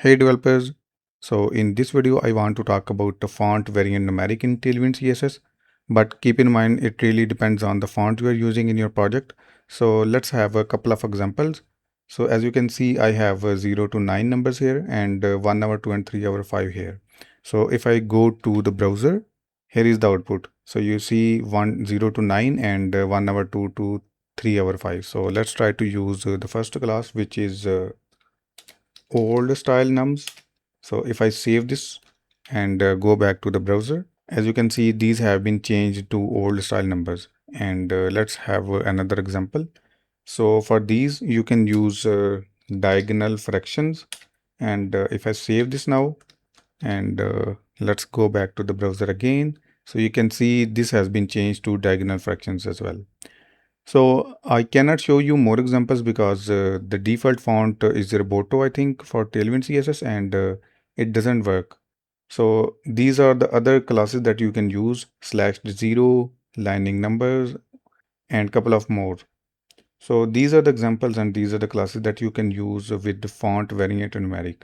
Hey developers, so in this video I want to talk about the font variant numeric in Tailwind CSS, but keep in mind it really depends on the font you are using in your project. So let's have a couple of examples. So as you can see, I have 0 to 9 numbers here and 1 over 2 and 3 over 5 here. So if I go to the browser, here is the output. So you see 0 to 9 and 1 over 2 to 3 over 5. So let's try to use the first class, which is oldstyle-nums. So if I save this and go back to the browser, as you can see, these have been changed to old style numbers. And let's have another example. So for these, you can use diagonal fractions. And if I save this now and let's go back to the browser again. So you can see this has been changed to diagonal fractions as well. So I cannot show you more examples because the default font is Roboto, I think, for Tailwind CSS, and it doesn't work. So these are the other classes that you can use: /0, lining numbers, and couple of more. So these are the examples and these are the classes that you can use with the font variant numeric.